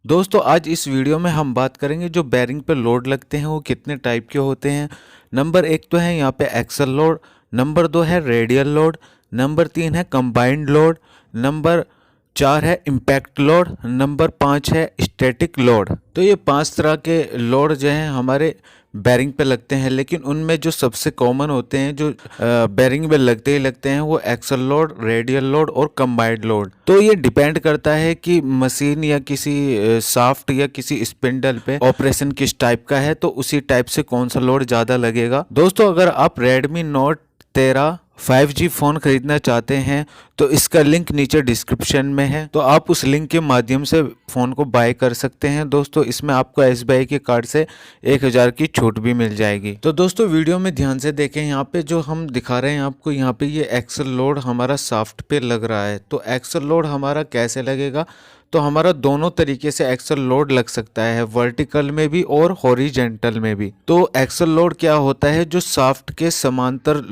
दोस्तों आज इस वीडियो में हम बात करेंगे जो बैरिंग पे लोड लगते हैं वो कितने टाइप के होते हैं। नंबर एक तो है यहाँ पे एक्सल लोड, नंबर दो है रेडियल लोड, नंबर तीन है कंबाइंड लोड, नंबर चार है इम्पैक्ट लोड, नंबर पाँच है स्टैटिक लोड। तो ये पांच तरह के लोड जो हैं हमारे बैरिंग पे लगते हैं, लेकिन उनमें जो सबसे कॉमन होते हैं जो बैरिंग में लगते ही लगते हैं वो एक्सल लोड, रेडियल लोड और कंबाइंड लोड। तो ये डिपेंड करता है कि मशीन या किसी शाफ्ट या किसी स्पिंडल पे ऑपरेशन किस टाइप का है, तो उसी टाइप से कौन सा लोड ज़्यादा लगेगा। दोस्तों अगर आप Redmi Note 13 5G फ़ोन खरीदना चाहते हैं तो इसका लिंक नीचे डिस्क्रिप्शन में है, तो आप उस लिंक के माध्यम से फ़ोन को बाय कर सकते हैं। दोस्तों इसमें आपको SBI के कार्ड से 1000 की छूट भी मिल जाएगी। तो दोस्तों वीडियो में ध्यान से देखें, यहाँ पे जो हम दिखा रहे हैं आपको, यहाँ पे ये एक्सल लोड हमारा शाफ्ट पे लग रहा है। तो एक्सल लोड हमारा कैसे लगेगा, तो हमारा दोनों तरीके से एक्सल लोड लग सकता है, वर्टिकल में भी और हॉरिजेंटल में भी। तो एक्सल लोड क्या होता है, जो शाफ्ट के समांतर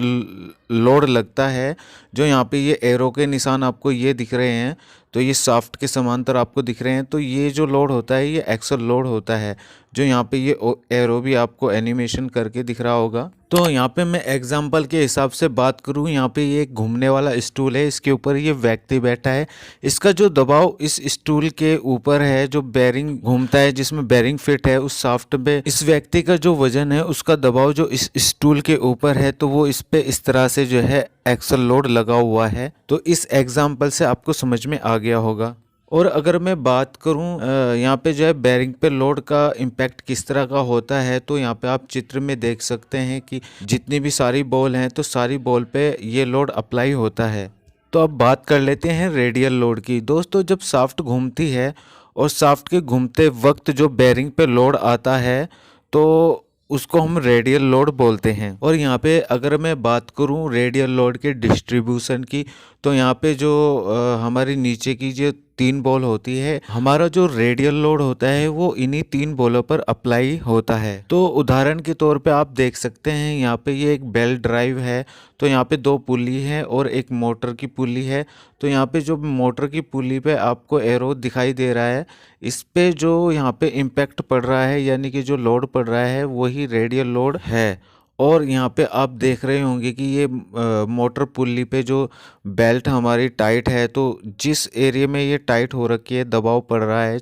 लोड लगता है। जो यहाँ पे ये एरो के निशान आपको ये दिख रहे हैं, तो ये शाफ्ट के समांतर आपको दिख रहे हैं, तो ये जो लोड होता है ये एक्सल लोड होता है। जो यहाँ पे ये एरो भी आपको एनिमेशन करके दिख रहा होगा। तो यहाँ पे मैं एग्जांपल के हिसाब से बात करूँ, यहाँ पे ये एक घूमने वाला स्टूल है, इसके ऊपर ये व्यक्ति बैठा है। इसका जो दबाव इस स्टूल के ऊपर है, जो बेरिंग घूमता है जिसमें बेरिंग फिट है उस शाफ्ट पे, इस व्यक्ति का जो वजन है उसका दबाव जो इस स्टूल के ऊपर है, तो वो इस पे इस तरह से जो है एक्सल लोड लगा हुआ है। तो इस एग्जाम्पल से आपको समझ में आ गया होगा। और अगर मैं बात करूं यहाँ पे जो है बैरिंग पे लोड का इम्पैक्ट किस तरह का होता है, तो यहाँ पे आप चित्र में देख सकते हैं कि जितनी भी सारी बॉल हैं तो सारी बॉल पे ये लोड अप्लाई होता है। तो अब बात कर लेते हैं रेडियल लोड की। दोस्तों जब शाफ्ट घूमती है और शाफ्ट के घूमते वक्त जो बैरिंग पे लोड आता है तो उसको हम रेडियल लोड बोलते हैं। और यहाँ पे अगर मैं बात करूँ रेडियल लोड के डिस्ट्रीब्यूशन की, तो यहाँ पे जो हमारी नीचे की जो तीन बॉल होती है, हमारा जो रेडियल लोड होता है वो इन्हीं तीन बॉलों पर अप्लाई होता है। तो उदाहरण के तौर पे आप देख सकते हैं यहाँ पे ये एक बेल्ट ड्राइव है, तो यहाँ पे दो पुली है और एक मोटर की पुली है। तो यहाँ पे जो मोटर की पुली पे आपको एरो दिखाई दे रहा है, इस पे जो यहाँ पे इम्पैक्ट पड़ रहा है यानी कि जो लोड पड़ रहा है वही रेडियल लोड है। और यहाँ पे आप देख रहे होंगे कि ये मोटर पुल्ली पे जो बेल्ट हमारी टाइट है, तो जिस एरिया में ये टाइट हो रखी है, दबाव पड़ रहा है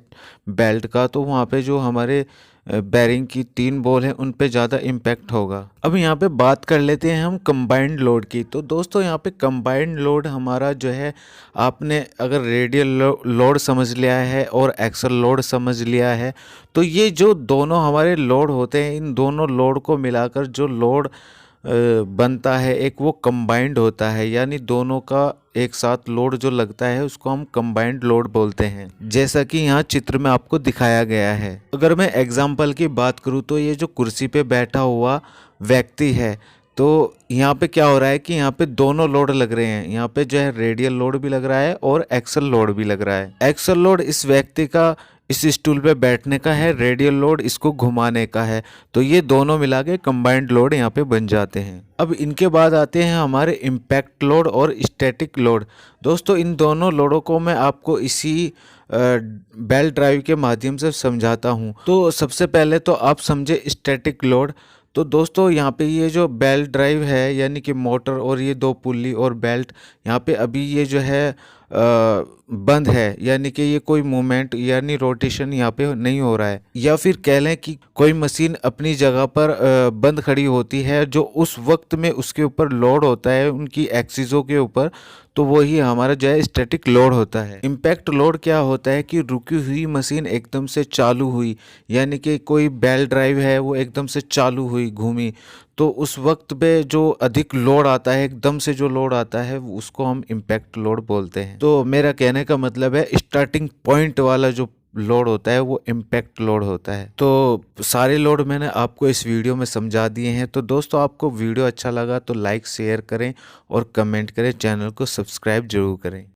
बेल्ट का, तो वहाँ पे जो हमारे बैरिंग की तीन बॉल हैं उन पे ज़्यादा इम्पैक्ट होगा। अब यहाँ पे बात कर लेते हैं हम कंबाइंड लोड की। तो दोस्तों यहाँ पे कंबाइंड लोड हमारा जो है, आपने अगर रेडियल लोड समझ लिया है और एक्सल लोड समझ लिया है, तो ये जो दोनों हमारे लोड होते हैं, इन दोनों लोड को मिलाकर जो लोड बनता है एक, वो कंबाइंड होता है। यानी दोनों का एक साथ लोड जो लगता है उसको हम कंबाइंड लोड बोलते हैं, जैसा कि यहाँ चित्र में आपको दिखाया गया है। अगर मैं एग्जांपल की बात करूँ तो ये जो कुर्सी पे बैठा हुआ व्यक्ति है, तो यहाँ पे क्या हो रहा है कि यहाँ पे दोनों लोड लग रहे हैं। यहाँ पे जो है रेडियल लोड भी लग रहा है और एक्सल लोड भी लग रहा है। एक्सल लोड इस व्यक्ति का इस स्टूल पे बैठने का है, रेडियल लोड इसको घुमाने का है। तो ये दोनों मिला के कंबाइंड लोड यहाँ पे बन जाते हैं। अब इनके बाद आते हैं हमारे इम्पैक्ट लोड और स्टैटिक लोड। दोस्तों इन दोनों लोडों को मैं आपको इसी बेल्ट ड्राइव के माध्यम से समझाता हूँ। तो सबसे पहले तो आप समझे स्टैटिक लोड। तो दोस्तों यहाँ पे ये जो बेल्ट ड्राइव है यानी कि मोटर और ये दो पुल्ली और बेल्ट, यहाँ पे अभी ये जो है बंद है, यानी कि ये कोई मूवमेंट यानी रोटेशन यहाँ पे नहीं हो रहा है। या फिर कह लें कि कोई मशीन अपनी जगह पर बंद खड़ी होती है, जो उस वक्त में उसके ऊपर लोड होता है उनकी एक्सिसों के ऊपर, तो वही हमारा जो है स्टैटिक लोड होता है। इम्पैक्ट लोड क्या होता है कि रुकी हुई मशीन एकदम से चालू हुई, यानी कि कोई बेल्ट ड्राइव है वो एकदम से चालू हुई, घूमी, तो उस वक्त पे जो अधिक लोड आता है, एकदम से जो लोड आता है उसको हम इम्पैक्ट लोड बोलते हैं। तो मेरा कहने का मतलब है स्टार्टिंग पॉइंट वाला जो लोड होता है वो इम्पैक्ट लोड होता है। तो सारे लोड मैंने आपको इस वीडियो में समझा दिए हैं। तो दोस्तों आपको वीडियो अच्छा लगा तो लाइक शेयर करें और कमेंट करें, चैनल को सब्सक्राइब जरूर करें।